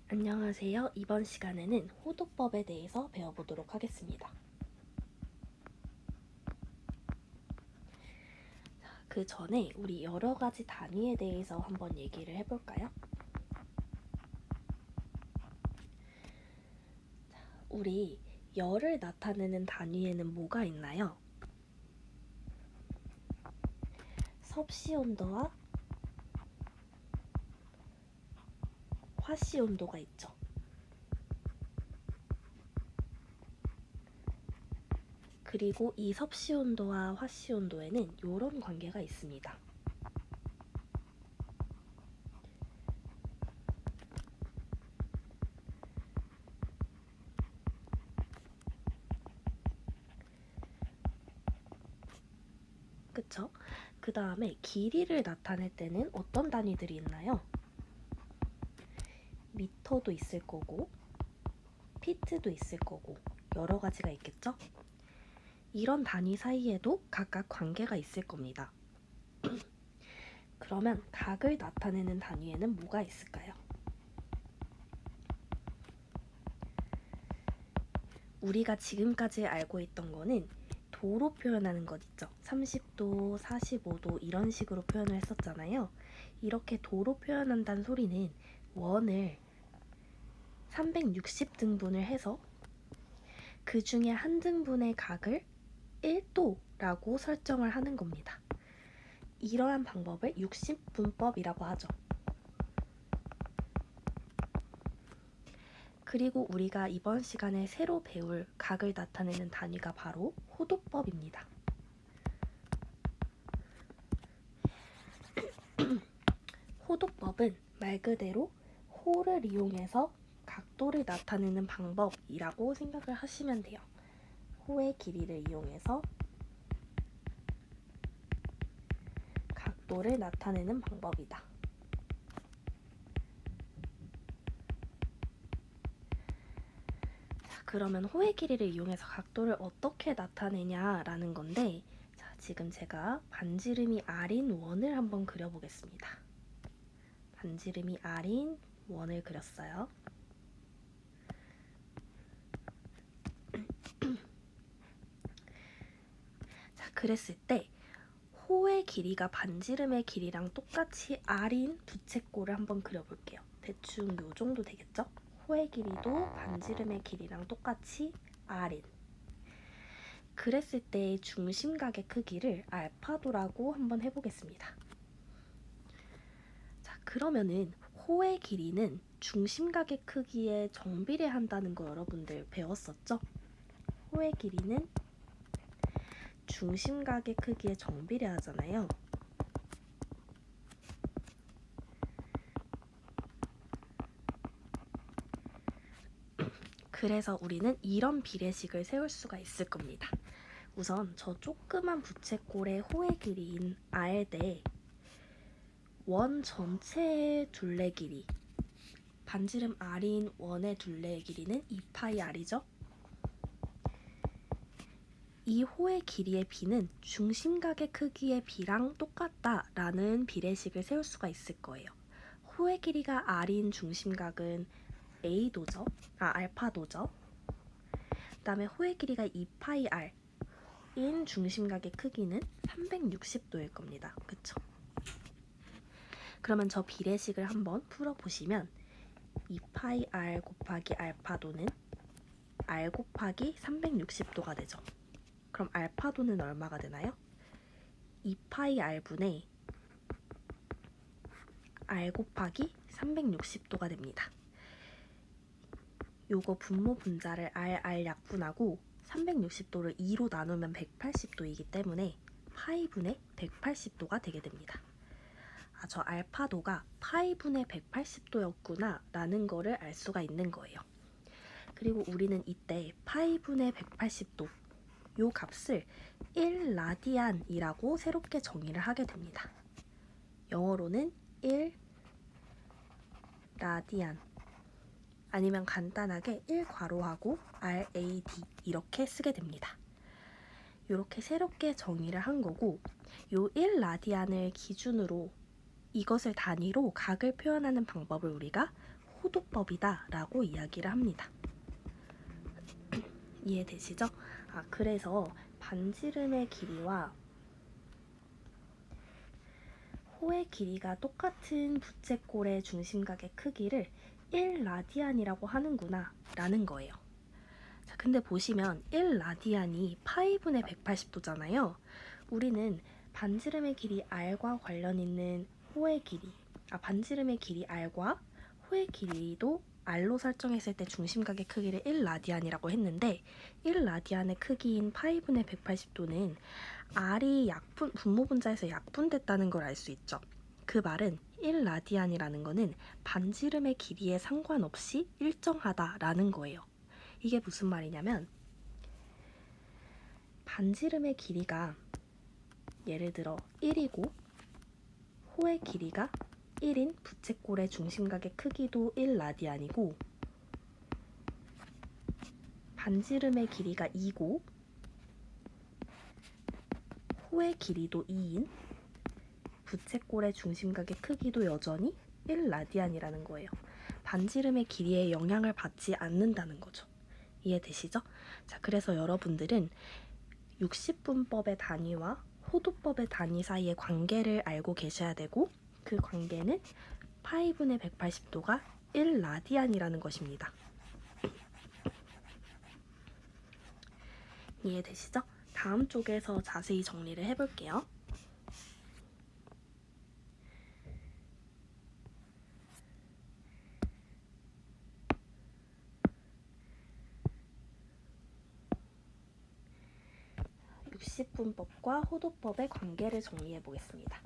안녕하세요. 이번 시간에는 호도법에 대해서 배워보도록 하겠습니다. 그 전에 우리 여러 가지 단위에 대해서 한번 얘기를 해볼까요? 우리 열을 나타내는 단위에는 뭐가 있나요? 섭씨 온도와 화씨 온도가 있죠. 그리고 이 섭씨 온도와 화씨 온도에는 이런 관계가 있습니다. 그쵸? 그 다음에 길이를 나타낼 때는 어떤 단위들이 있나요? 미터도 있을 거고 피트도 있을 거고 여러 가지가 있겠죠? 이런 단위 사이에도 각각 관계가 있을 겁니다. 그러면 각을 나타내는 단위에는 뭐가 있을까요? 우리가 지금까지 알고 있던 거는 도로 표현하는 것 있죠. 30도, 45도 이런 식으로 표현을 했었잖아요. 이렇게 도로 표현한다는 소리는 원을 360등분을 해서 그 중에 한 등분의 각을 1도라고 설정을 하는 겁니다. 이러한 방법을 60분법이라고 하죠. 그리고 우리가 이번 시간에 새로 배울 각을 나타내는 단위가 바로 호도법입니다. 호도법은 말 그대로 호를 이용해서 각도를 나타내는 방법이라고 생각을 하시면 돼요. 호의 길이를 이용해서 각도를 나타내는 방법이다. 자, 그러면 호의 길이를 이용해서 각도를 어떻게 나타내냐라는 건데, 자, 지금 제가 반지름이 R인 원을 한번 그려보겠습니다. 반지름이 R인 원을 그렸어요. 자, 그랬을 때 호의 길이가 반지름의 길이랑 똑같이 R인 부채꼴을 한번 그려볼게요. 대충 요 정도 되겠죠? 호의 길이도 반지름의 길이랑 똑같이 R인. 그랬을 때의 중심각의 크기를 알파도라고 한번 해보겠습니다. 자, 그러면은 호의 길이는 중심각의 크기에 정비례한다는 거 여러분들 배웠었죠? 호의 길이는 중심각의 크기에 정비례하잖아요. 그래서 우리는 이런 비례식을 세울 수가 있을 겁니다. 우선 저 조그만 부채꼴의 호의 길이인 R 대 원 전체의 둘레 길이, 반지름 R인 원의 둘레의 길이는 2파이 R이죠. 이 호의 길이의 비는 중심각의 크기의 비랑 똑같다라는 비례식을 세울 수가 있을 거예요. 호의 길이가 R인 중심각은 A도죠. 알파도죠. 그 다음에 호의 길이가 2파이 R인 중심각의 크기는 360도일 겁니다. 그쵸? 그러면 저 비례식을 한번 풀어보시면 2파이 R 곱하기 알파도는 R 곱하기 360도가 되죠. 그럼 알파도는 얼마가 되나요? 2파이 R분의 R 곱하기 360도가 됩니다. 요거 분모 분자를 R 약분하고 360도를 2로 나누면 180도이기 때문에 파이분의 180도가 되게 됩니다. 아, 저 알파도가 파이분의 180도였구나 라는 거를 알 수가 있는 거예요. 그리고 우리는 이때 파이분의 180도 요 값을 1라디안이라고 새롭게 정의를 하게 됩니다. 영어로는 1라디안 아니면 간단하게 1괄호하고 RAD 이렇게 쓰게 됩니다. 이렇게 새롭게 정의를 한 거고 요 1라디안을 기준으로 이것을 단위로 각을 표현하는 방법을 우리가 호도법이다 라고 이야기를 합니다. 이해되시죠? 그래서 반지름의 길이와 호의 길이가 똑같은 부채꼴의 중심각의 크기를 1라디안이라고 하는구나 라는 거예요. 자, 근데 보시면 1라디안이 파이분의 180도잖아요. 우리는 반지름의 길이 r과 관련 있는 호의 길이, 반지름의 길이 r과 호의 길이도 r로 설정했을 때 중심각의 크기를 1라디안이라고 했는데 1라디안의 크기인 파이분의 180도는 r이 분모분자에서 약분됐다는 걸 알 수 있죠. 그 말은 1라디안이라는 거는 반지름의 길이에 상관없이 일정하다라는 거예요. 이게 무슨 말이냐면 반지름의 길이가 예를 들어 1이고 호의 길이가 1인 부채꼴의 중심각의 크기도 1라디안이고 반지름의 길이가 2고 호의 길이도 2인 부채꼴의 중심각의 크기도 여전히 1라디안이라는 거예요. 반지름의 길이에 영향을 받지 않는다는 거죠. 이해되시죠? 자, 그래서 여러분들은 60분법의 단위와 호도법의 단위 사이의 관계를 알고 계셔야 되고 그 관계는 파이분의 180도가 1라디안이라는 것입니다. 이해되시죠? 다음 쪽에서 자세히 정리를 해볼게요. 분법과 호도법의 관계를 정리해 보겠습니다.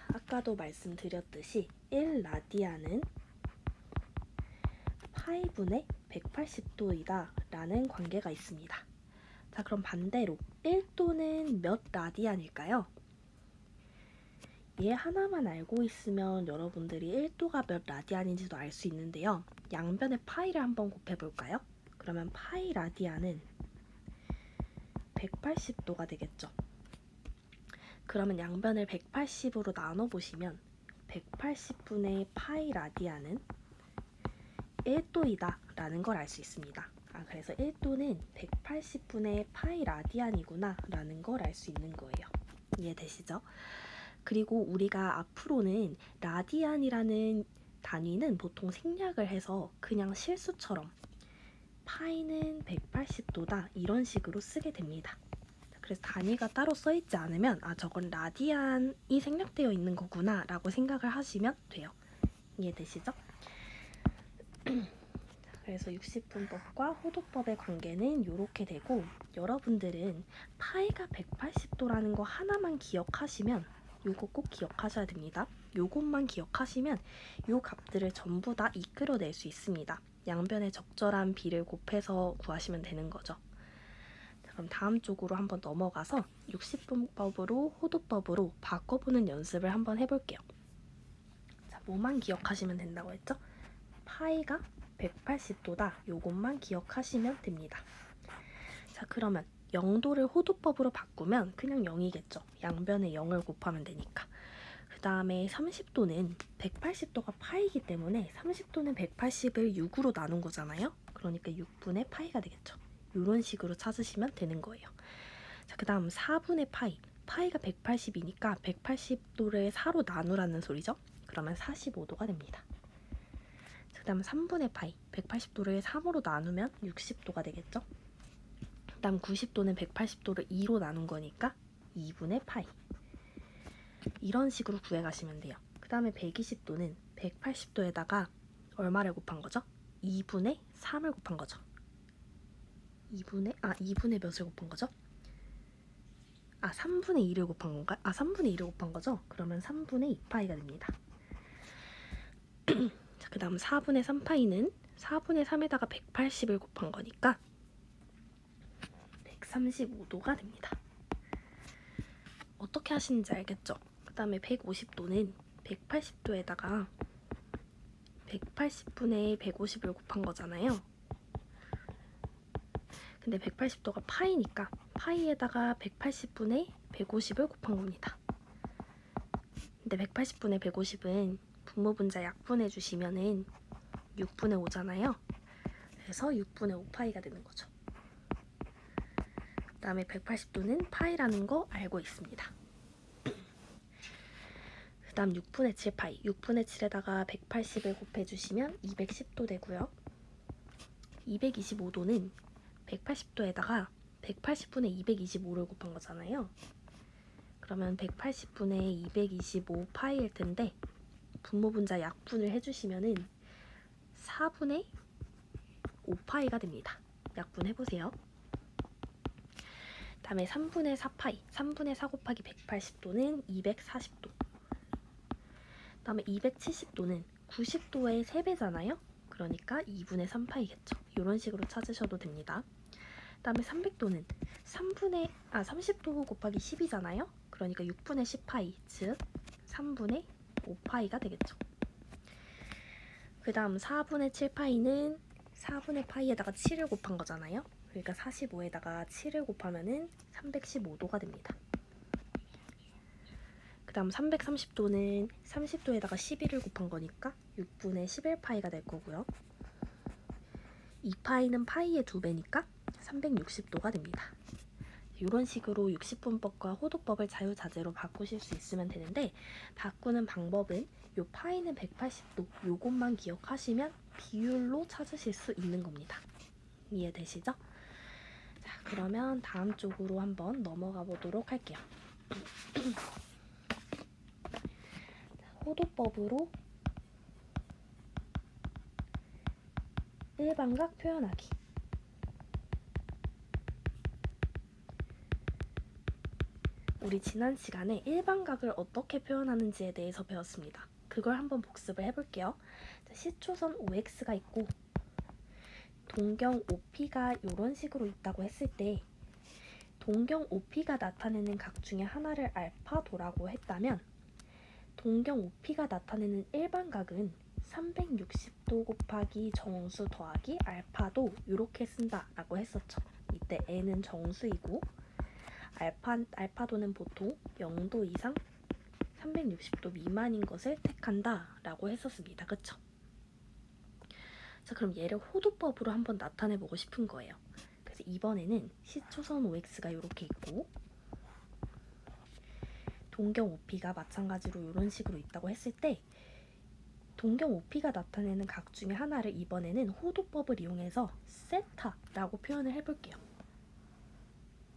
아까도 말씀드렸듯이 1라디안은 파이분의 180도이다 라는 관계가 있습니다. 자, 그럼 반대로 1도는 몇 라디안일까요? 얘 하나만 알고 있으면 여러분들이 1도가 몇 라디안인지도 알 수 있는데요. 양변의 파이를 한번 곱해볼까요? 그러면 파이 라디안은 180도가 되겠죠. 그러면 양변을 180으로 나눠보시면 180분의 파이 라디안은 1도이다 라는 걸 알 수 있습니다. 그래서 1도는 180분의 파이 라디안이구나 라는 걸 알 수 있는 거예요. 이해되시죠? 그리고 우리가 앞으로는 라디안이라는 단위는 보통 생략을 해서 그냥 실수처럼 파이는 180도다 이런 식으로 쓰게 됩니다. 그래서 단위가 따로 써있지 않으면 저건 라디안이 생략되어 있는 거구나 라고 생각을 하시면 돼요. 이해되시죠? 그래서 60분법과 호도법의 관계는 이렇게 되고 여러분들은 파이가 180도라는 거 하나만 기억하시면 요거 꼭 기억하셔야 됩니다. 요것만 기억하시면 요 값들을 전부 다 이끌어낼 수 있습니다. 양변에 적절한 비를 곱해서 구하시면 되는 거죠. 자, 그럼 다음 쪽으로 한번 넘어가서 60분법으로 호도법으로 바꿔보는 연습을 한번 해볼게요. 자, 뭐만 기억하시면 된다고 했죠? 파이가 180도다. 요것만 기억하시면 됩니다. 자, 그러면 0도를 호도법으로 바꾸면 그냥 0이겠죠. 양변에 0을 곱하면 되니까. 그 다음에 30도는 180도가 파이기 때문에 30도는 180을 6으로 나눈 거잖아요. 그러니까 6분의 파이가 되겠죠. 이런 식으로 찾으시면 되는 거예요. 자, 그 다음 4분의 파이. 파이가 180이니까 180도를 4로 나누라는 소리죠. 그러면 45도가 됩니다. 그 다음 3분의 파이. 180도를 3으로 나누면 60도가 되겠죠. 그 다음 90도는 180도를 2로 나눈 거니까 2분의 파이. 이런 식으로 구해가시면 돼요. 그 다음에 120도는 180도에다가 얼마를 곱한 거죠? 2분의 3을 곱한 거죠. 2분의 몇을 곱한 거죠? 3분의 2를 곱한 건가? 3분의 2를 곱한 거죠? 그러면 3분의 2파이가 됩니다. 자, 그 다음 4분의 3파이는 4분의 3에다가 180을 곱한 거니까 135도가 됩니다. 어떻게 하시는지 알겠죠? 그 다음에 150도는 180도에다가 180분의 150을 곱한 거잖아요. 근데 180도가 파이니까 파이에다가 180분의 150을 곱한 겁니다. 근데 180분의 150은 분모분자 약분해 주시면은 6분의 5잖아요. 그래서 6분의 5파이가 되는 거죠. 그 다음에 180도는 파이라는 거 알고 있습니다. 그 다음 6분의 7파이. 6분의 7에다가 180을 곱해주시면 210도 되고요. 225도는 180도에다가 180분의 225를 곱한 거잖아요. 그러면 180분의 225파이일 텐데 분모분자 약분을 해주시면은 4분의 5파이가 됩니다. 약분해보세요. 다음에 3분의 4파이. 3분의 4 곱하기 180도는 240도. 다음에 270도는 90도의 3배잖아요. 그러니까 2분의 3파이겠죠. 이런 식으로 찾으셔도 됩니다. 다음에 300도는 30도 곱하기 10이잖아요. 그러니까 6분의 10파이, 즉 3분의 5파이가 되겠죠. 그 다음 4분의 7파이는 4분의 파이에다가 7을 곱한 거잖아요. 그러니까 45에다가 7을 곱하면은 315도가 됩니다. 그 다음 330도는 30도에다가 11을 곱한 거니까 6분의 11파이가 될 거고요. 2파이는 파이의 2배니까 360도가 됩니다. 이런 식으로 60분법과 호도법을 자유자재로 바꾸실 수 있으면 되는데, 바꾸는 방법은 요 파이는 180도 요것만 기억하시면 비율로 찾으실 수 있는 겁니다. 이해되시죠? 자, 그러면 다음 쪽으로 한번 넘어가 보도록 할게요. 호도법으로 일반각 표현하기. 우리 지난 시간에 일반각을 어떻게 표현하는지에 대해서 배웠습니다. 그걸 한번 복습을 해볼게요. 시초선 OX가 있고 동경 OP가 이런 식으로 있다고 했을 때 동경 OP가 나타내는 각 중에 하나를 알파도라고 했다면 동경 OP가 나타내는 일반각은 360도 곱하기 정수 더하기 알파도 이렇게 쓴다라고 했었죠. 이때 n은 정수이고 알파도는 보통 0도 이상 360도 미만인 것을 택한다라고 했었습니다. 그쵸? 자, 그럼 얘를 호도법으로 한번 나타내보고 싶은 거예요. 그래서 이번에는 시초선 OX가 이렇게 있고 동경 OP가 마찬가지로 이런 식으로 있다고 했을 때 동경 OP가 나타내는 각 중에 하나를 이번에는 호도법을 이용해서 세타라고 표현을 해볼게요.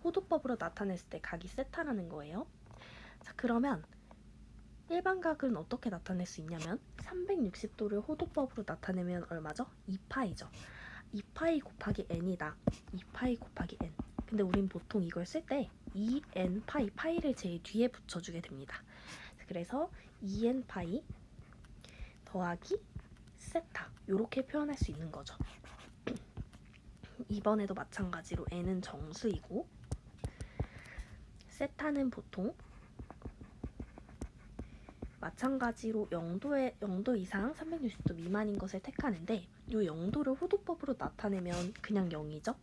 호도법으로 나타냈을 때 각이 세타라는 거예요. 자, 그러면 일반각은 어떻게 나타낼 수 있냐면 360도를 호도법으로 나타내면 얼마죠? 2파이죠. 2파이 곱하기 n이다. 2파이 곱하기 n. 근데 우린 보통 이걸 쓸 때 2n 파이, 파이를 제일 뒤에 붙여주게 됩니다. 그래서 2n 파이 더하기 세타 이렇게 표현할 수 있는 거죠. 이번에도 마찬가지로 n은 정수이고 세타는 보통 마찬가지로 0도 이상 360도 미만인 것을 택하는데 이 0도를 호도법으로 나타내면 그냥 0이죠.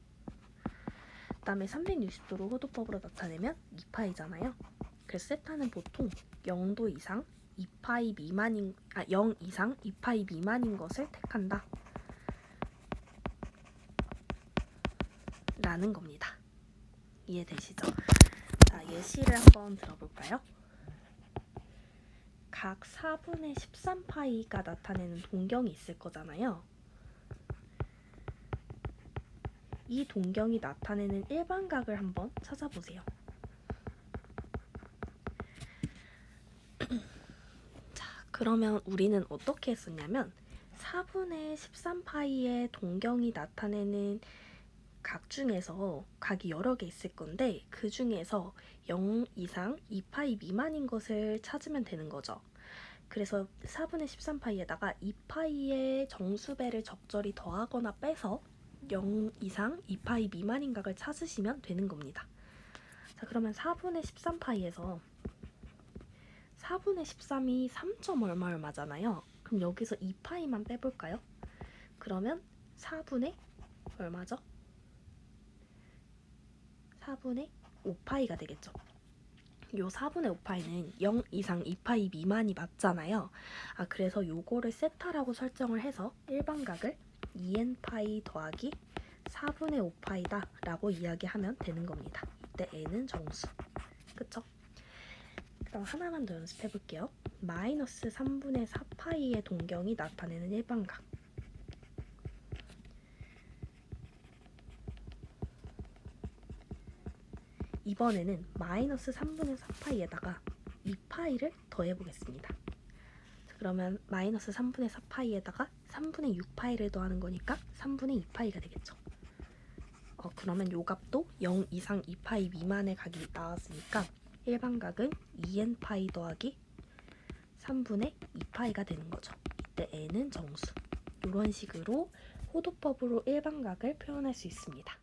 그 다음에 360도를 호도법으로 나타내면 2파이잖아요. 그래서 세타는 보통 0도 이상 2파이 미만인 0 이상 2파이 미만인 것을 택한다 라는 겁니다. 이해되시죠? 자, 예시를 한번 들어볼까요? 각 4분의 13파이가 나타내는 동경이 있을 거잖아요. 이 동경이 나타내는 일반각을 한번 찾아보세요. 자, 그러면 우리는 어떻게 했었냐면 4분의 13파이의 동경이 나타내는 각 중에서 각이 여러 개 있을 건데 그 중에서 0 이상 2파이 미만인 것을 찾으면 되는 거죠. 그래서 4분의 13파이에다가 2파이의 정수배를 적절히 더하거나 빼서 0 이상 2파이 미만인 각을 찾으시면 되는 겁니다. 자, 그러면 4분의 13파이에서 4분의 13이 3점 얼마잖아요. 그럼 여기서 2파이만 빼볼까요? 그러면 4분의 얼마죠? 4분의 5파이가 되겠죠. 요 4분의 5파이는 0 이상 2파이 미만이 맞잖아요. 그래서 요거를 세타라고 설정을 해서 일반각을 2n파이 더하기 4분의 5파이다 라고 이야기하면 되는 겁니다. 이때 n은 정수. 그쵸? 그럼 하나만 더 연습해 볼게요. 마이너스 3분의 4파이의 동경이 나타내는 일반각. 이번에는 마이너스 3분의 4파이에다가 2파이를 더해보겠습니다. 그러면 마이너스 3분의 4파이에다가 3분의 6파이를 더하는 거니까 3분의 2파이가 되겠죠. 그러면 요 값도 0 이상 2파이 미만의 각이 나왔으니까 일반각은 2n파이 더하기 3분의 2파이가 되는 거죠. 이때 n은 정수. 이런 식으로 호도법으로 일반각을 표현할 수 있습니다.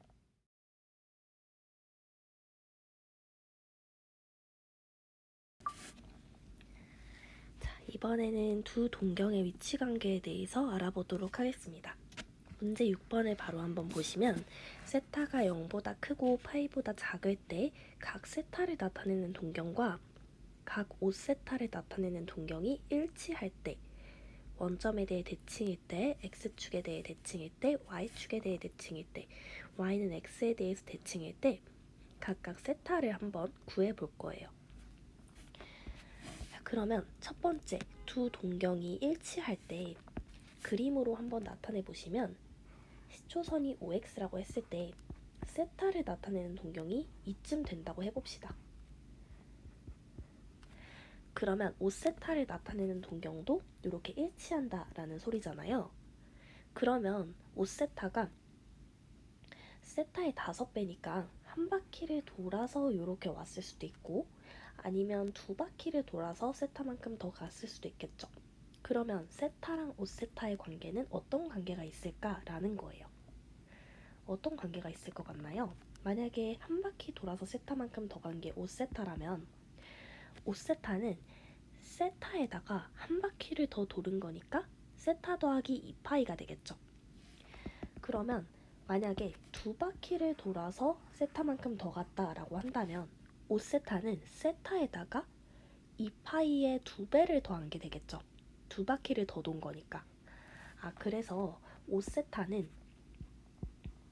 이번에는 두 동경의 위치 관계에 대해서 알아보도록 하겠습니다. 문제 6번을 바로 한번 보시면 세타가 0보다 크고 파이보다 작을 때 각 세타를 나타내는 동경과 각 5세타를 나타내는 동경이 일치할 때 원점에 대해 대칭일 때, x축에 대해 대칭일 때, y축에 대해 대칭일 때, y는 x에 대해서 대칭일 때 각각 세타를 한번 구해 볼 거예요. 그러면 첫 번째 두 동경이 일치할 때 그림으로 한번 나타내 보시면 시초선이 5x라고 했을 때 세타를 나타내는 동경이 이쯤 된다고 해봅시다. 그러면 5세타를 나타내는 동경도 이렇게 일치한다 라는 소리잖아요. 그러면 5세타가 세타의 5배니까 한 바퀴를 돌아서 이렇게 왔을 수도 있고 아니면 두 바퀴를 돌아서 세타만큼 더 갔을 수도 있겠죠. 그러면 세타랑 5세타의 관계는 어떤 관계가 있을까라는 거예요. 어떤 관계가 있을 것 같나요? 만약에 한 바퀴 돌아서 세타만큼 더 간 게 5세타라면 5세타는 세타에다가 한 바퀴를 더 도는 거니까 세타 더하기 2파이가 되겠죠. 그러면 만약에 두 바퀴를 돌아서 세타만큼 더 갔다라고 한다면 5세타는 세타에다가 2파이의 2배를 더한 게 되겠죠. 두 바퀴를 더 돈 거니까. 그래서 5세타는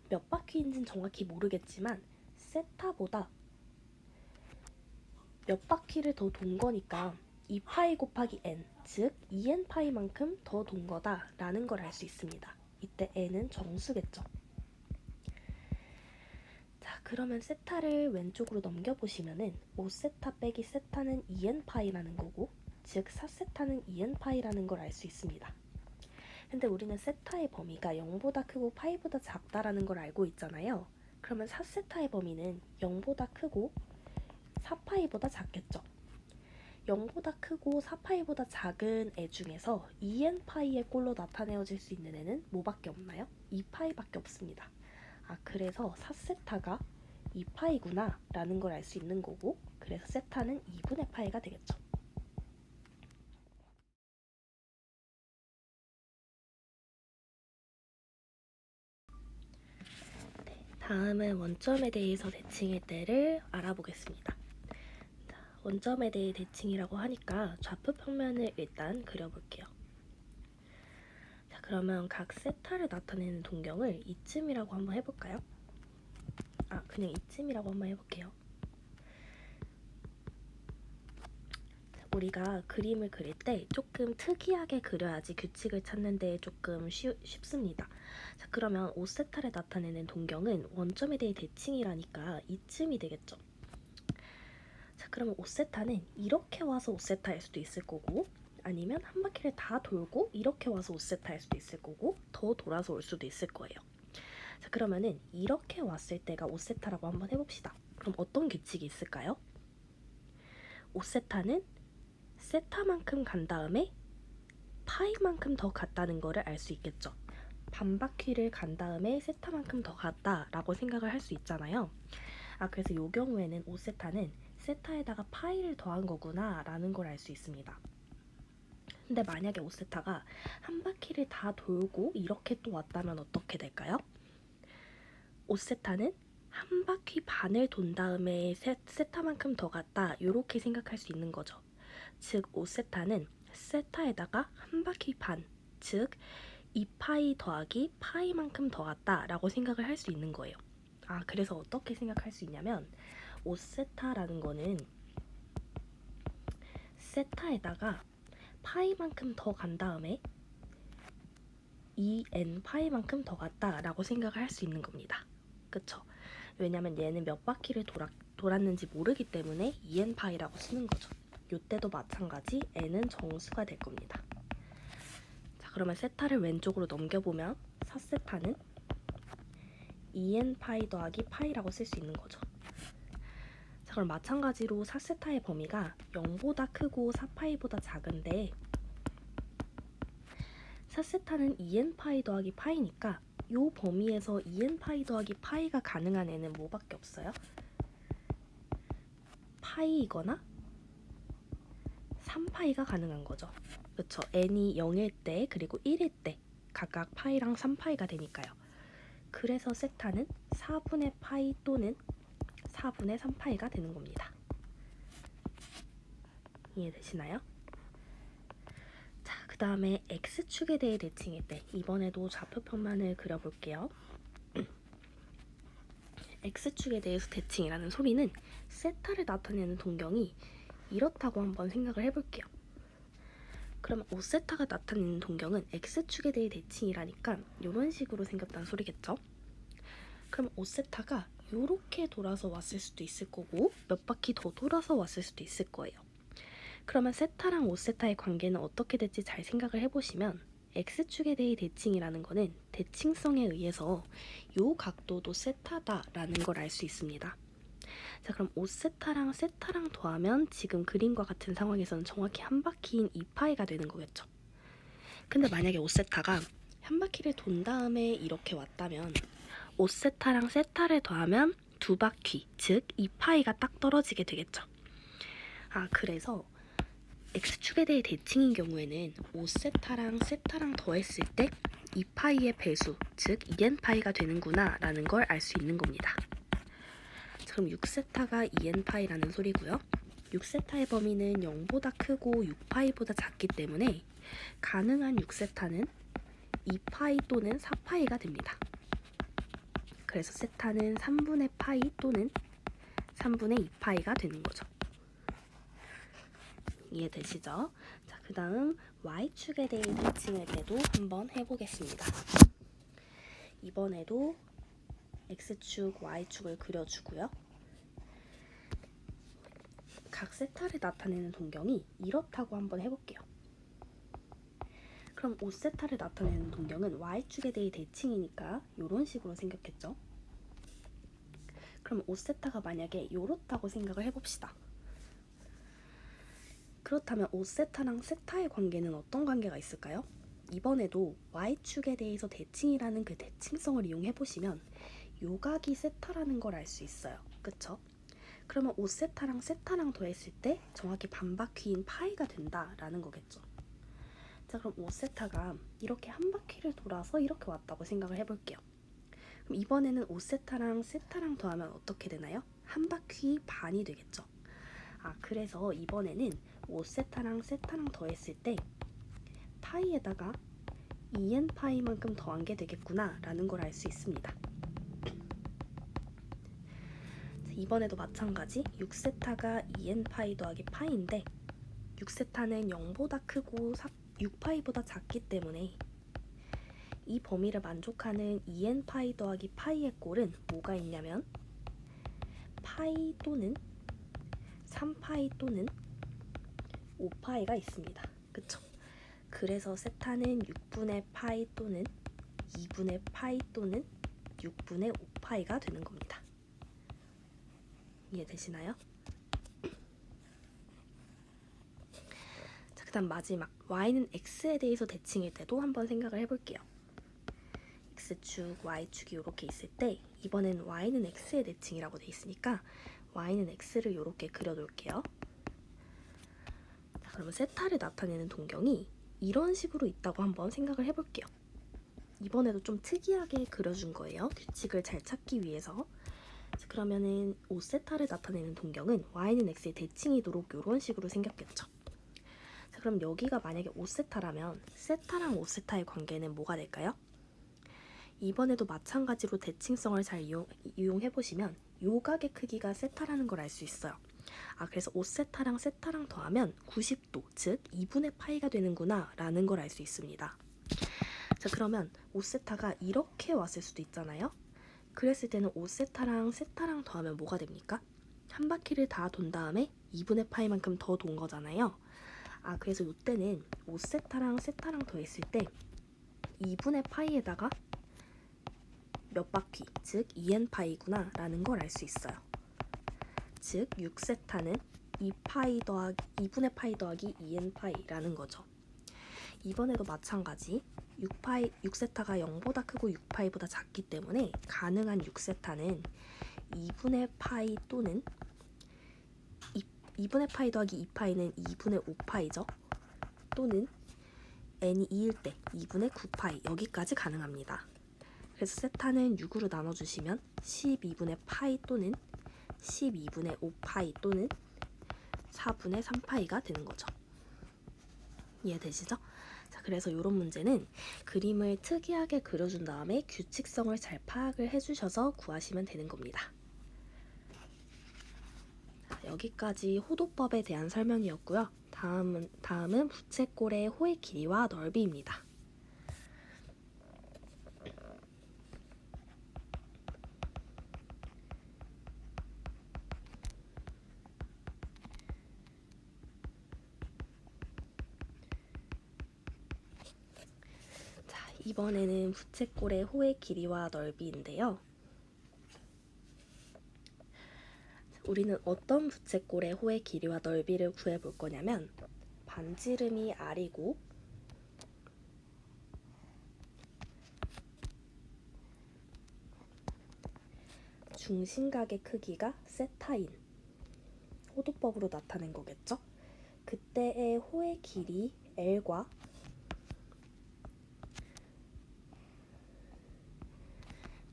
몇 바퀴인지는 정확히 모르겠지만 세타보다 몇 바퀴를 더 돈 거니까 2파이 곱하기 n, 즉 2n파이만큼 더 돈 거다라는 걸 알 수 있습니다. 이때 n은 정수겠죠. 자, 그러면 세타를 왼쪽으로 넘겨보시면은 5세타 빼기 세타는 2n파이라는 거고, 즉 4세타는 2n파이라는 걸 알 수 있습니다. 근데 우리는 세타의 범위가 0보다 크고 파이보다 작다라는 걸 알고 있잖아요. 그러면 4세타의 범위는 0보다 크고 4파이보다 작겠죠. 0보다 크고 4파이보다 작은 애 중에서 2n파이의 꼴로 나타내어질 수 있는 애는 뭐밖에 없나요? 2파이밖에 없습니다. 그래서 4세타가 2파이구나 라는 걸 알 수 있는 거고, 그래서 세타는 2분의 파이가 되겠죠. 다음은 원점에 대해서 대칭일 때를 알아보겠습니다. 자, 원점에 대해 대칭이라고 하니까 좌표 평면을 일단 그려볼게요. 자, 그러면 각 세타를 나타내는 동경을 이쯤이라고 한번 해볼까요? 그냥 이쯤이라고 한번 해볼게요. 우리가 그림을 그릴 때 조금 특이하게 그려야지 규칙을 찾는 데 조금 쉽습니다. 자, 그러면 5세타를 나타내는 동경은 원점에 대해 대칭이라니까 이쯤이 되겠죠. 자, 그러면 5세타는 이렇게 와서 5세타일 수도 있을 거고, 아니면 한 바퀴를 다 돌고 이렇게 와서 5세타일 수도 있을 거고, 더 돌아서 올 수도 있을 거예요. 자, 그러면은 이렇게 왔을 때가 5세타라고 한번 해봅시다. 그럼 어떤 규칙이 있을까요? 5세타는 세타만큼 간 다음에 파이만큼 더 갔다는 거를 알 수 있겠죠. 반 바퀴를 간 다음에 세타만큼 더 갔다라고 생각을 할 수 있잖아요. 그래서 이 경우에는 5세타는 세타에다가 파이를 더한 거구나 라는 걸 알 수 있습니다. 근데 만약에 5세타가 한 바퀴를 다 돌고 이렇게 또 왔다면 어떻게 될까요? 5세타는 한 바퀴 반을 돈 다음에 세타만큼 더 갔다 이렇게 생각할 수 있는 거죠. 즉 5세타는 세타에다가 한 바퀴 반, 즉 2파이 더하기 파이만큼 더 갔다 라고 생각을 할 수 있는 거예요. 그래서 어떻게 생각할 수 있냐면 5세타라는 거는 세타에다가 파이만큼 더 간 다음에 2n 파이만큼 더 갔다 라고 생각을 할 수 있는 겁니다. 그쵸? 왜냐면 얘는 몇 바퀴를 돌았는지 모르기 때문에 2n 파이라고 쓰는 거죠. 요때도 마찬가지 n은 정수가 될 겁니다. 자, 그러면 세타를 왼쪽으로 넘겨보면 4세타는 2n 파이 더하기 파이라고 쓸 수 있는 거죠. 자, 그럼 마찬가지로 4세타의 범위가 0보다 크고 4파이보다 작은데 4세타는 2n 파이 더하기 파이니까 요 범위에서 2n 파이 더하기 파이가 가능한 애는 뭐밖에 없어요? 파이이거나 3파이가 가능한 거죠. 그쵸? n이 0일 때 그리고 1일 때 각각 파이랑 3파이가 되니까요. 그래서 세타는 4분의 파이 또는 4분의 3파이가 되는 겁니다. 이해되시나요? 자, 그 다음에 x축에 대해 대칭일 때 이번에도 좌표평면을 그려볼게요. x축에 대해서 대칭이라는 소리는 세타를 나타내는 동경이 이렇다고 한번 생각을 해볼게요. 그러면 5세타가 나타내는 동경은 x축에 대해 대칭이라니까 이런 식으로 생겼다는 소리겠죠? 그럼 5세타가 이렇게 돌아서 왔을 수도 있을 거고 몇 바퀴 더 돌아서 왔을 수도 있을 거예요. 그러면 세타랑 5세타의 관계는 어떻게 될지 잘 생각을 해보시면 x축에 대해 대칭이라는 거는 대칭성에 의해서 요 각도도 세타다라는 걸 알 수 있습니다. 자, 그럼 5세타랑 세타랑 더하면 지금 그림과 같은 상황에서는 정확히 한 바퀴인 2파이가 되는 거겠죠. 근데 만약에 5세타가 한 바퀴를 돈 다음에 이렇게 왔다면 5세타랑 세타를 더하면 두 바퀴, 즉 2파이가 딱 떨어지게 되겠죠. 그래서 x축에 대해 대칭인 경우에는 5세타랑 세타랑 더했을 때 2파이의 배수, 즉 2n파이가 되는구나 라는 걸 알 수 있는 겁니다. 그럼 6세타가 2n파이라는 소리고요. 6세타의 범위는 0보다 크고 6파이보다 작기 때문에 가능한 6세타는 2파이 또는 4파이가 됩니다. 그래서 세타는 3분의 파이 또는 3분의 2파이가 되는 거죠. 이해되시죠? 자, 그 다음 y축에 대해 대칭할 때도 한번 해보겠습니다. 이번에도 x축, y축을 그려주고요. 각 세타를 나타내는 동경이 이렇다고 한번 해볼게요. 그럼 5세타를 나타내는 동경은 y축에 대해 대칭이니까 이런 식으로 생겼겠죠? 그럼 5세타가 만약에 이렇다고 생각을 해봅시다. 그렇다면 5세타랑 세타의 관계는 어떤 관계가 있을까요? 이번에도 y축에 대해서 대칭이라는 그 대칭성을 이용해보시면 요각이 세타라는 걸 알 수 있어요. 그쵸? 그러면 5세타랑 세타랑 더했을 때 정확히 반바퀴인 파이가 된다라는 거겠죠. 자, 그럼 5세타가 이렇게 한 바퀴를 돌아서 이렇게 왔다고 생각을 해볼게요. 그럼 이번에는 5세타랑 세타랑 더하면 어떻게 되나요? 한 바퀴 반이 되겠죠. 그래서 이번에는 5세타랑 세타랑 더했을 때 파이에다가 2n 파이만큼 더한 게 되겠구나 라는 걸 알 수 있습니다. 이번에도 마찬가지 6세타가 2n 파이 더하기 파이인데 6세타는 0보다 크고 6파이보다 작기 때문에 이 범위를 만족하는 2n 파이 더하기 파이의 꼴은 뭐가 있냐면 파이 또는 3파이 또는 5파이가 있습니다. 그쵸? 그래서 세타는 6분의 파이 또는 2분의 파이 또는 6분의 5파이가 되는 겁니다. 이해되시나요? 자, 그 다음 마지막 y는 x에 대해서 대칭일 때도 한번 생각을 해볼게요. x축, y축이 이렇게 있을 때 이번엔 y는 x의 대칭이라고 돼 있으니까 y는 x를 이렇게 그려놓을게요. 자, 그러면 세타를 나타내는 동경이 이런 식으로 있다고 한번 생각을 해볼게요. 이번에도 좀 특이하게 그려준 거예요. 규칙을 잘 찾기 위해서. 자, 그러면은 5세타를 나타내는 동경은 y는 x의 대칭이도록 이런 식으로 생겼겠죠. 자, 그럼 여기가 만약에 5세타라면 세타랑 5세타의 관계는 뭐가 될까요? 이번에도 마찬가지로 대칭성을 잘 이용해보시면 요 각의 크기가 세타라는 걸 알 수 있어요. 그래서 5세타랑 세타랑 더하면 90도, 즉 2분의 파이가 되는구나 라는 걸 알 수 있습니다. 자, 그러면 5세타가 이렇게 왔을 수도 있잖아요. 그랬을 때는 5세타랑 세타랑 더하면 뭐가 됩니까? 한 바퀴를 다 돈 다음에 2분의 파이만큼 더 돈 거잖아요. 그래서 이때는 5세타랑 세타랑 더했을 때 2분의 파이에다가 몇 바퀴, 즉 2n파이구나 라는 걸 알 수 있어요. 즉 6세타는 2분의 파이 더하기 2n파이라는 거죠. 이번에도 마찬가지 6세타가 0보다 크고 6파이보다 작기 때문에 가능한 6세타는 2분의 파이 또는 2분의 파이 더하기 2파이는 2분의 5파이죠. 또는 n이 2일 때 2분의 9파이 여기까지 가능합니다. 그래서 세타는 6으로 나눠주시면 12분의 파이 또는 12분의 5파이 또는 4분의 3파이가 되는 거죠. 이해되시죠? 자, 그래서 이런 문제는 그림을 특이하게 그려준 다음에 규칙성을 잘 파악을 해주셔서 구하시면 되는 겁니다. 자, 여기까지 호도법에 대한 설명이었고요. 다음은 부채꼴의 호의 길이와 넓이입니다. 이번에는 부채꼴의 호의 길이와 넓이인데요. 우리는 어떤 부채꼴의 호의 길이와 넓이를 구해볼 거냐면 반지름이 r이고 중심각의 크기가 세타인 호도법으로 나타낸 거겠죠? 그때의 호의 길이 L과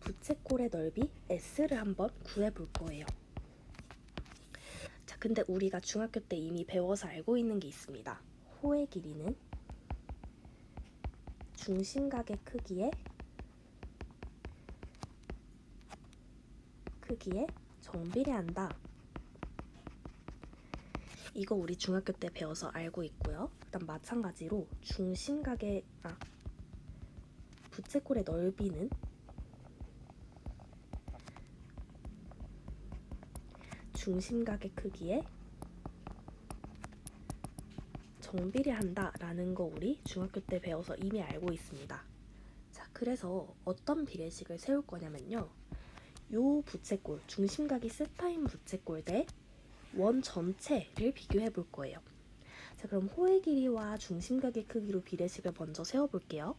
부채꼴의 넓이 S를 한번 구해볼 거예요. 자, 근데 우리가 중학교 때 이미 배워서 알고 있는 게 있습니다. 호의 길이는 중심각의 크기에 정비례한다. 이거 우리 중학교 때 배워서 알고 있고요. 일단 마찬가지로 부채꼴의 넓이는 중심각의 크기에 정비례한다 라는 거 우리 중학교 때 배워서 이미 알고 있습니다. 자, 그래서 어떤 비례식을 세울 거냐면요. 요 부채꼴, 중심각이 세타인 부채꼴 대 원 전체를 비교해 볼 거예요. 자, 그럼 호의 길이와 중심각의 크기로 비례식을 먼저 세워볼게요.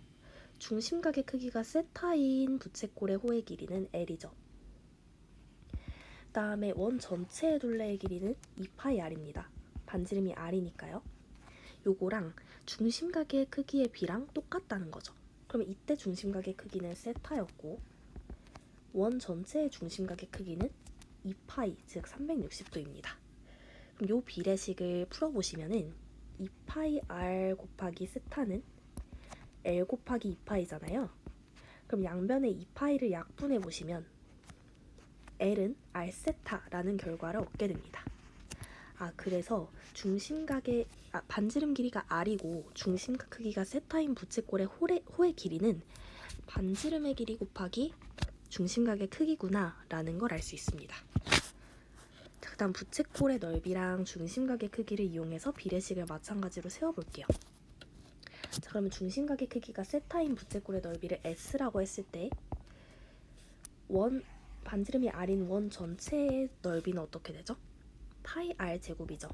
중심각의 크기가 세타인 부채꼴의 호의 길이는 L이죠. 그 다음에 원 전체의 둘레의 길이는 2파이 R입니다. 반지름이 R이니까요. 요거랑 중심각의 크기의 비랑 똑같다는 거죠. 그러면 이때 중심각의 크기는 세타였고 원 전체의 중심각의 크기는 2파이, 즉 360도입니다. 그럼 요 비례식을 풀어보시면은 2파이 R 곱하기 세타는 L 곱하기 2파이잖아요. 그럼 양변에 2파이를 약분해보시면 L은 R 세타라는 결과를 얻게 됩니다. 그래서 반지름 길이가 R이고 중심각 크기가 세타인 부채꼴의 호의 길이는 반지름의 길이 곱하기 중심각의 크기구나 라는 걸 알 수 있습니다. 그 다음 부채꼴의 넓이랑 중심각의 크기를 이용해서 비례식을 마찬가지로 세워볼게요. 자, 그러면 중심각의 크기가 세타인 부채꼴의 넓이를 S라고 했을 때 반지름이 R인 원 전체의 넓이는 어떻게 되죠? 파이 R 제곱이죠.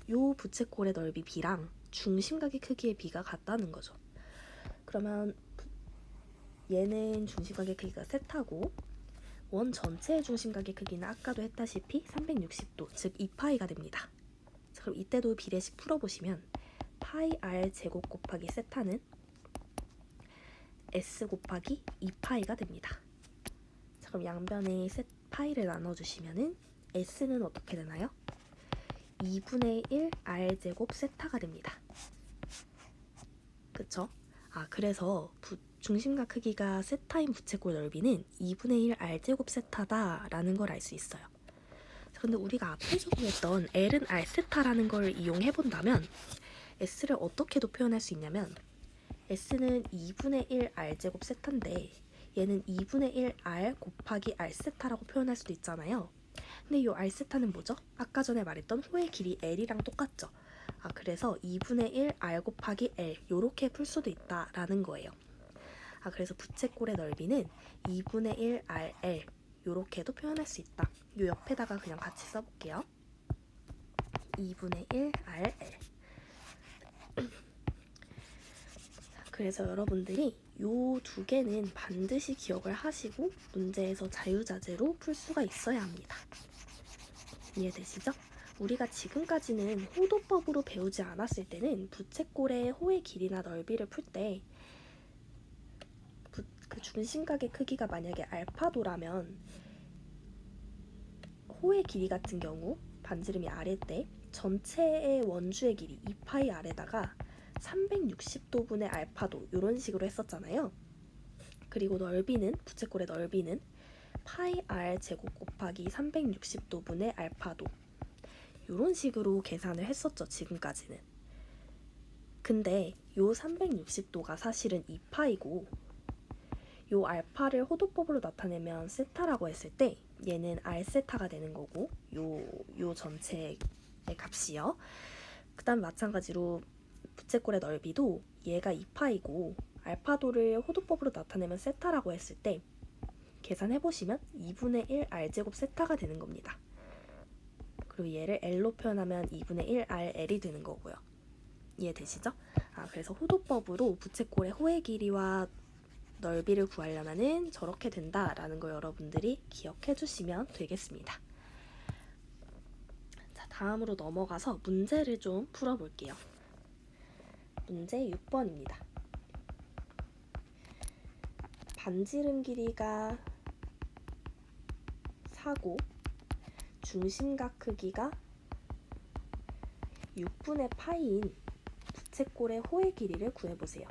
요 부채꼴의 넓이 B랑 중심각의 크기의 B가 같다는 거죠. 그러면 얘는 중심각의 크기가 세타고 원 전체의 중심각의 크기는 아까도 했다시피 360도, 즉 2파이가 됩니다. 자, 그럼 이때도 비례식 풀어보시면 파이 R 제곱 곱하기 세타는 S 곱하기 2파이가 됩니다. 자, 그럼 양변에 파이를 나눠주시면은 S는 어떻게 되나요? 2분의 1 R제곱 세타가 됩니다. 그쵸? 그래서 중심각 크기가 세타인 부채꼴 넓이는 2분의 1 R제곱 세타다 라는 걸 알 수 있어요. 근데 우리가 앞에서 구했던 L은 R세타라는 걸 이용해 본다면 S를 어떻게도 표현할 수 있냐면 S는 2분의 1 R제곱 세타인데 얘는 2분의 1 R 곱하기 R세타라고 표현할 수도 있잖아요. 근데 이 R세타는 뭐죠? 아까 전에 말했던 호의 길이 L이랑 똑같죠? 그래서 2분의 1 R 곱하기 L 요렇게 풀 수도 있다라는 거예요. 그래서 부채꼴의 넓이는 2분의 1 RL 요렇게도 표현할 수 있다. 요 옆에다가 그냥 같이 써볼게요. 2분의 1 RL. 그래서 여러분들이 요 두 개는 반드시 기억을 하시고 문제에서 자유자재로 풀 수가 있어야 합니다. 이해되시죠? 우리가 지금까지는 호도법으로 배우지 않았을 때는 부채꼴의 호의 길이나 넓이를 풀 때 그 중심각의 크기가 만약에 알파도라면 호의 길이 같은 경우 반지름이 아래 때 전체의 원주의 길이 2파이 아래다가 360도분의 알파도 이런 식으로 했었잖아요. 그리고 넓이는 부채꼴의 넓이는 파이 r 제곱 곱하기 360도분의 알파도 이런 식으로 계산을 했었죠. 지금까지는. 근데 요 360도가 사실은 2파이고 요 알파를 호도법으로 나타내면 세타라고 했을 때 얘는 r세타가 되는 거고 요 전체의 값이요. 그 다음 마찬가지로 부채꼴의 넓이도 얘가 2파이고 알파도를 호도법으로 나타내면 세타라고 했을 때 계산해보시면 2분의 1 r제곱 세타가 되는 겁니다. 그리고 얘를 L로 표현하면 2분의 1 RL이 되는 거고요. 이해되시죠? 그래서 호도법으로 부채꼴의 호의 길이와 넓이를 구하려면 저렇게 된다라는 걸 여러분들이 기억해 주시면 되겠습니다. 자, 다음으로 넘어가서 문제를 좀 풀어볼게요. 문제 6번입니다. 반지름 길이가 4고 중심각 크기가 6분의 파이인 부채꼴의 호의 길이를 구해보세요.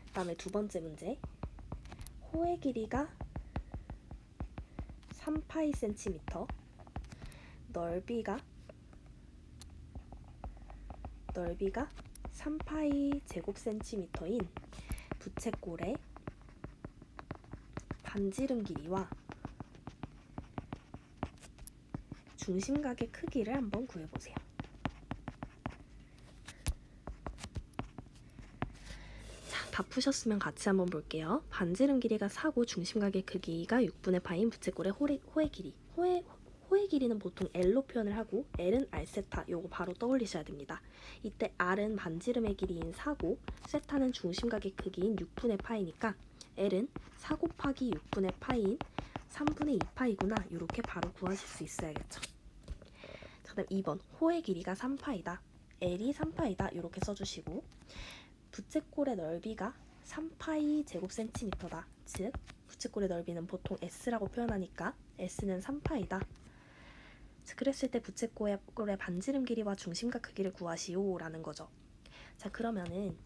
그 다음에 두 번째 문제. 호의 길이가 3파이 cm, 넓이가 3파이 제곱 cm인 부채꼴의 반지름 길이와 중심각의 크기를 한번 구해보세요. 자, 다 푸셨으면 같이 한번 볼게요. 반지름 길이가 4고 중심각의 크기가 6분의 파인 부채꼴의 호의 길이. 호의 길이는 보통 L로 표현을 하고 L은 R세타 요거 바로 떠올리셔야 됩니다. 이때 R은 반지름의 길이인 4고 세타는 중심각의 크기인 6분의 파이니까 L은 4 곱하기 6분의 파이인 3분의 2파이구나 이렇게 바로 구하실 수 있어야겠죠. 그 다음 2번 호의 길이가 3파이다. L이 3파이다 이렇게 써주시고 부채꼴의 넓이가 3파이 제곱 센티미터다. 즉 부채꼴의 넓이는 보통 S라고 표현하니까 S는 3파이다. 그랬을 때 부채꼴의 반지름 길이와 중심각 크기를 구하시오 라는 거죠. 자, 그러면은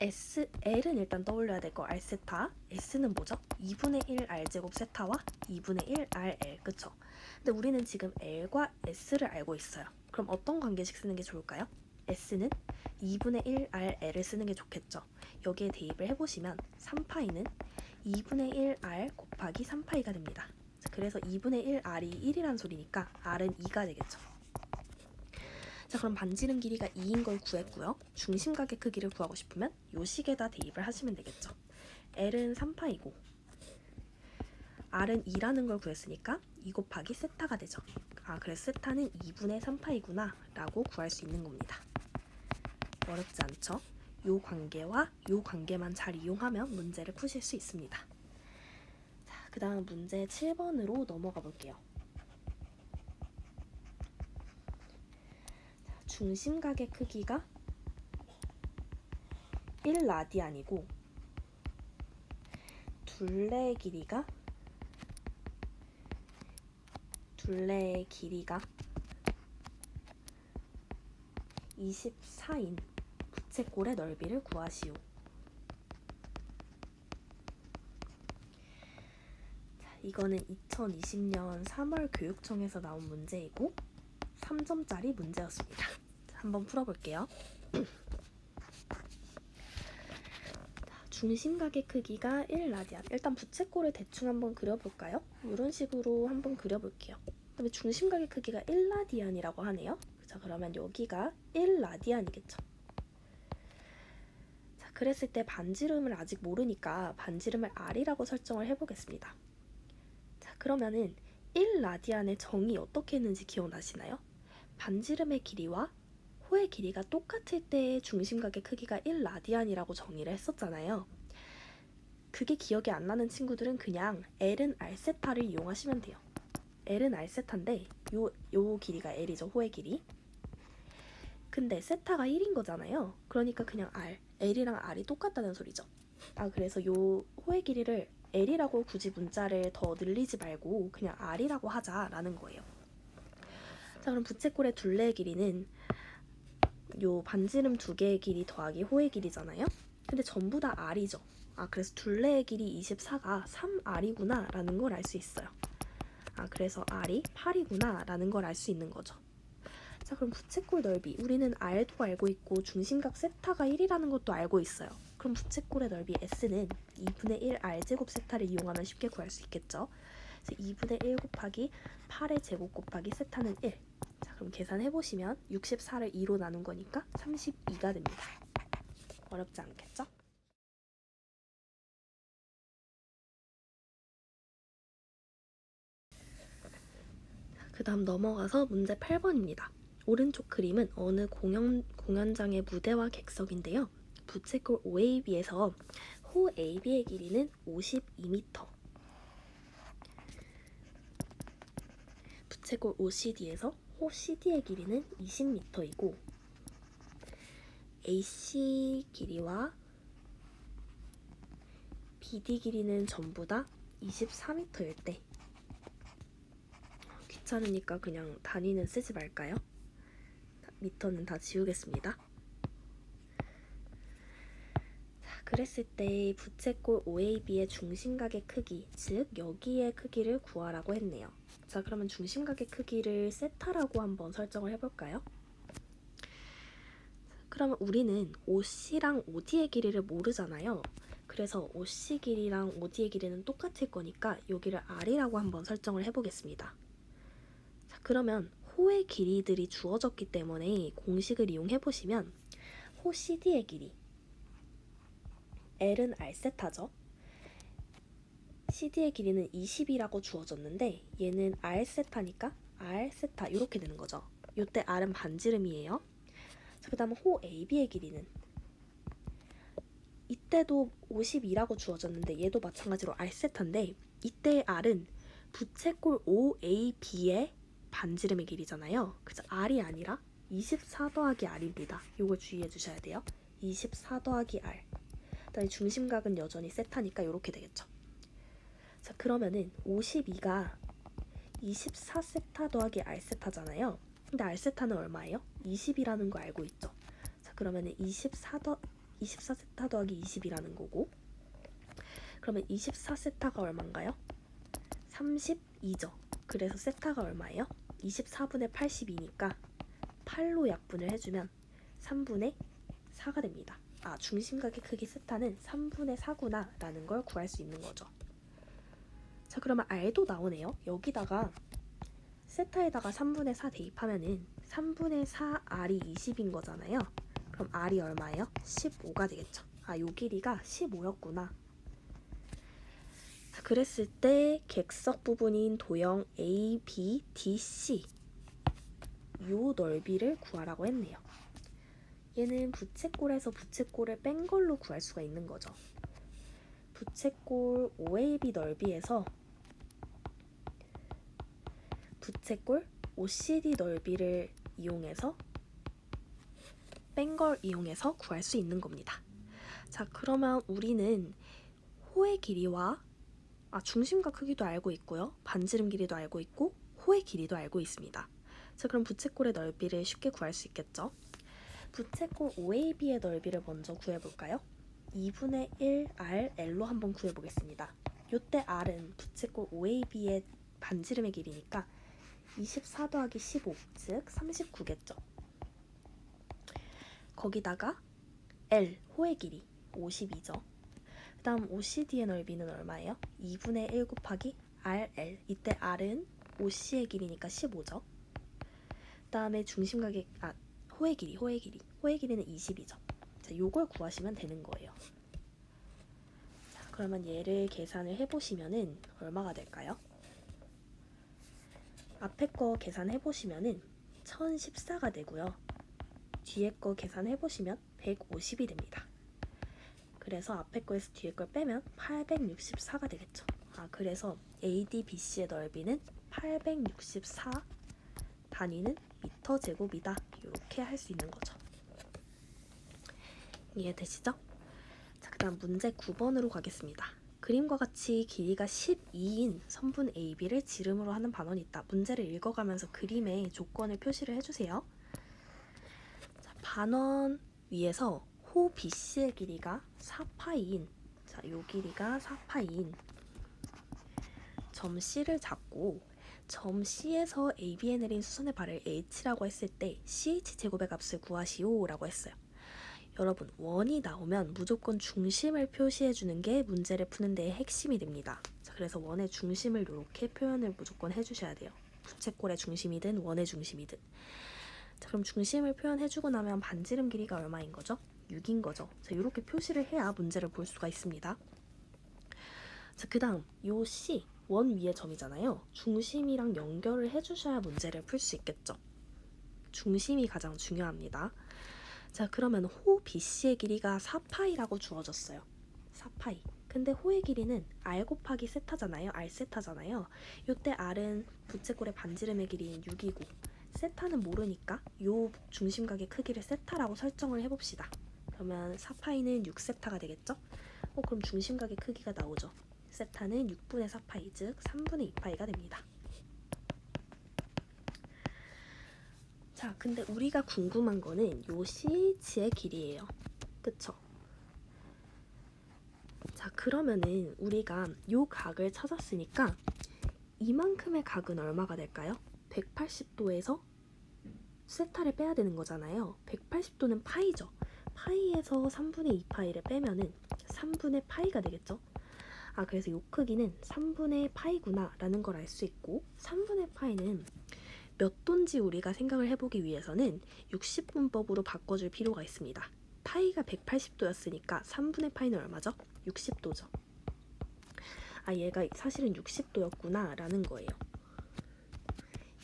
L은 일단 떠올려야 될 거 R세타. S는 뭐죠? 2분의 1 R제곱 세타와 2분의 1 RL. 그쵸? 근데 우리는 지금 L과 S를 알고 있어요. 그럼 어떤 관계식 쓰는 게 좋을까요? S는 2분의 1 RL을 쓰는 게 좋겠죠. 여기에 대입을 해보시면 3파이는 2분의 1 R 곱하기 3파이가 됩니다. 그래서 2분의 1 R이 1이란 소리니까 R은 2가 되겠죠. 자, 그럼 반지름 길이가 2인 걸 구했고요. 중심각의 크기를 구하고 싶으면 요 식에다 대입을 하시면 되겠죠. L은 3파이고 R은 2라는 걸 구했으니까 2 곱하기 세타가 되죠. 그래서 세타는 2분의 3파이구나 라고 구할 수 있는 겁니다. 어렵지 않죠? 요 관계와 요 관계만 잘 이용하면 문제를 푸실 수 있습니다. 자, 그 다음 문제 7번으로 넘어가 볼게요. 중심각의 크기가 1라디안이고 둘레의 길이가 24인 부채꼴의 넓이를 구하시오. 자, 이거는 2020년 3월 교육청에서 나온 문제이고 3점짜리 문제였습니다. 자, 한번 풀어볼게요. 중심각의 크기가 1라디안. 일단 부채꼴을 대충 한번 그려볼까요? 이런 식으로 한번 그려볼게요. 그다음에 중심각의 크기가 1라디안이라고 하네요. 자, 그러면 여기가 1라디안이겠죠. 자, 그랬을 때 반지름을 아직 모르니까 반지름을 R이라고 설정을 해보겠습니다. 자, 그러면은 1라디안의 정의 어떻게 했는지 기억나시나요? 반지름의 길이와 호의 길이가 똑같을 때의 중심각의 크기가 1라디안이라고 정의를 했었잖아요. 그게 기억이 안 나는 친구들은 그냥 L은 R세타를 이용하시면 돼요. L은 R세타인데 요 길이가 L이죠. 호의 길이. 근데 세타가 1인 거잖아요. 그러니까 그냥 L이랑 R이 똑같다는 소리죠. 그래서 요 호의 길이를 L이라고 굳이 문자를 더 늘리지 말고 그냥 R이라고 하자라는 거예요. 자, 그럼 부채꼴의 둘레의 길이는 요 반지름 두 개의 길이 더하기 호의 길이잖아요. 근데 전부 다 R이죠. 그래서 둘레의 길이 24가 3R이구나 라는 걸 알 수 있어요. 그래서 R이 8이구나 라는 걸 알 수 있는 거죠. 자, 그럼 부채꼴 넓이, 우리는 R도 알고 있고 중심각 세타가 1이라는 것도 알고 있어요. 그럼 부채꼴의 넓이 S는 2분의 1 R제곱 세타를 이용하면 쉽게 구할 수 있겠죠. 그래서 2분의 1 곱하기 8의 제곱 곱하기 세타는 1. 자, 그럼 계산해보시면 64를 2로 나눈 거니까 32가 됩니다. 어렵지 않겠죠? 그 다음 넘어가서 문제 8번입니다. 오른쪽 그림은 어느 공연장의 무대와 객석인데요. 부채꼴 OAB에서 호 AB의 길이는 52m, 부채꼴 OCD에서 호 CD의 길이는 20m이고 AC 길이와 BD 길이는 전부 다 24m일 때, 귀찮으니까 그냥 단위는 쓰지 말까요? 미터는 다 지우겠습니다. 자, 그랬을 때 부채꼴 OAB의 중심각의 크기, 즉 여기의 크기를 구하라고 했네요. 자, 그러면 중심각의 크기를 세타라고 한번 설정을 해볼까요? 그러면 우리는 OC랑 OD의 길이를 모르잖아요. 그래서 OC 길이랑 OD의 길이는 똑같을 거니까 여기를 R이라고 한번 설정을 해보겠습니다. 자, 그러면 호의 길이들이 주어졌기 때문에 공식을 이용해보시면 호 CD의 길이 L은 R세타죠. CD의 길이는 20이라고 주어졌는데 얘는 R세타니까 R세타 이렇게 되는 거죠. 이때 R은 반지름이에요. 자, 그 다음 호 AB의 길이는 이때도 52라고 주어졌는데 얘도 마찬가지로 R세타인데 이때의 R은 부채꼴 OAB의 반지름의 길이잖아요. 그래서 R이 아니라 24 더하기 R입니다. 이걸 주의해 주셔야 돼요. 24 더하기 R. 그다음에 중심각은 여전히 세타니까 이렇게 되겠죠. 자, 그러면은 52가 24 세타 더하기 R 세타잖아요. 근데 R 세타는 얼마예요? 20이라는 거 알고 있죠. 자, 그러면은 24 세타 더하기 20이라는 거고, 그러면 24 세타가 얼마인가요? 32죠. 그래서 세타가 얼마예요? 24분의 82니까 8로 약분을 해주면 3분의 4가 됩니다. 중심각의 크기 세타는 3분의 4구나 라는 걸 구할 수 있는 거죠. 자, 그러면 R도 나오네요. 여기다가 세타에다가 3분의 4 대입하면은 3분의 4 R이 20인 거잖아요. 그럼 R이 얼마예요? 15가 되겠죠. 요 길이가 15였구나. 자, 그랬을 때 객석 부분인 도형 A, B, D, C 요 넓이를 구하라고 했네요. 얘는 부채꼴에서 부채꼴을 뺀 걸로 구할 수가 있는 거죠. 부채꼴 OAB 넓이에서 부채꼴 OCD 넓이를 이용해서 뺀 걸 이용해서 구할 수 있는 겁니다. 자, 그러면 우리는 호의 길이와 중심각 크기도 알고 있고요. 반지름 길이도 알고 있고 호의 길이도 알고 있습니다. 자, 그럼 부채꼴의 넓이를 쉽게 구할 수 있겠죠? 부채꼴 OAB의 넓이를 먼저 구해볼까요? 2분의 1 RL로 한번 구해보겠습니다. 요때 R은 부채꼴 OAB의 반지름의 길이니까 24 더하기 15, 즉 39겠죠. 거기다가 L, 호의 길이 52죠. 그 다음 OCD의 넓이는 얼마예요? 2분의 1 곱하기 RL. 이때 R은 OC의 길이니까 15죠. 그 다음에 중심각의 호의 길이는 20이죠. 자, 요걸 구하시면 되는 거예요. 자, 그러면 얘를 계산을 해보시면은 얼마가 될까요? 앞에 거 계산해보시면은 1014가 되고요. 뒤에 거 계산해보시면 150이 됩니다. 그래서 앞에 거에서 뒤에 걸 빼면 864가 되겠죠. 그래서 ADBC의 넓이는 864 단위는 미터 제곱이다. 이렇게 할 수 있는 거죠. 이해되시죠? 자, 그 다음 문제 9번으로 가겠습니다. 그림과 같이 길이가 12인 선분 AB를 지름으로 하는 반원이 있다. 문제를 읽어가면서 그림에 조건을 표시를 해주세요. 자, 반원 위에서 호 BC의 길이가 4파이인, 자, 요 길이가 4파이인 점 C를 잡고 점 C에서 AB에 내린 수선의 발을 H라고 했을 때 CH 제곱의 값을 구하시오 라고 했어요. 여러분, 원이 나오면 무조건 중심을 표시해주는 게 문제를 푸는 데의 핵심이 됩니다. 자, 그래서 원의 중심을 이렇게 표현을 무조건 해주셔야 돼요. 부채꼴의 중심이든 원의 중심이든. 자, 그럼 중심을 표현해주고 나면 반지름 길이가 얼마인 거죠? 6인 거죠. 자, 이렇게 표시를 해야 문제를 볼 수가 있습니다. 자, 그 다음 요 C, 원 위의 점이잖아요. 중심이랑 연결을 해주셔야 문제를 풀 수 있겠죠. 중심이 가장 중요합니다. 자, 그러면 호 BC의 길이가 4파이라고 주어졌어요. 4파이. 근데 호의 길이는 R 곱하기 세타잖아요. R 세타잖아요. 요때 R은 부채꼴의 반지름의 길이인 6이고 세타는 모르니까 요 중심각의 크기를 세타라고 설정을 해봅시다. 그러면 4파이는 6세타가 되겠죠? 그럼 중심각의 크기가 나오죠. 세타는 6분의 4파이, 즉 3분의 2파이가 됩니다. 자, 근데 우리가 궁금한 거는 요 CH의 길이에요. 그쵸? 자, 그러면은 우리가 요 각을 찾았으니까 이만큼의 각은 얼마가 될까요? 180도에서 세타를 빼야 되는 거잖아요. 180도는 파이죠. 파이에서 3분의 2파이를 빼면은 3분의 파이가 되겠죠? 그래서 요 크기는 3분의 파이구나 라는 걸 알 수 있고 3분의 파이는 몇 도인지 우리가 생각을 해보기 위해서는 60분법으로 바꿔줄 필요가 있습니다. 파이가 180도였으니까 3분의 파이는 얼마죠? 60도죠. 얘가 사실은 60도였구나 라는 거예요.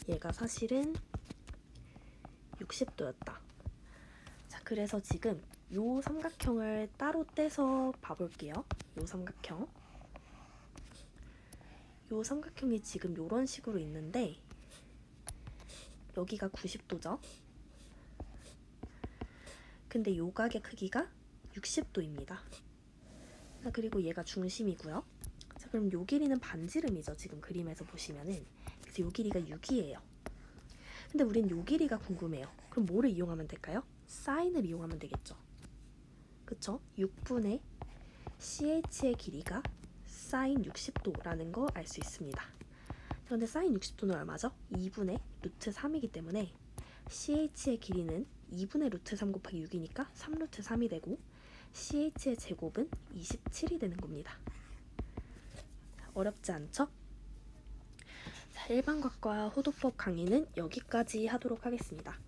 얘가 사실은 60도였다. 자, 그래서 지금 요 삼각형을 따로 떼서 봐볼게요. 요 삼각형이 지금 요런 식으로 있는데 여기가 90도죠. 근데 요 각의 크기가 60도입니다. 자, 그리고 얘가 중심이고요. 자, 그럼 요 길이는 반지름이죠. 지금 그림에서 보시면은. 그래서 요 길이가 6이에요. 근데 우린 요 길이가 궁금해요. 그럼 뭐를 이용하면 될까요? 사인을 이용하면 되겠죠. 그쵸? 6분의 CH의 길이가 사인 60도라는 거 알 수 있습니다. 그런데 사인 60도는 얼마죠? 2분의 루트 3이기 때문에 CH의 길이는 2분의 루트 3 곱하기 6이니까 3루트 3이 되고 CH의 제곱은 27이 되는 겁니다. 어렵지 않죠? 자, 일반각과 호도법 강의는 여기까지 하도록 하겠습니다.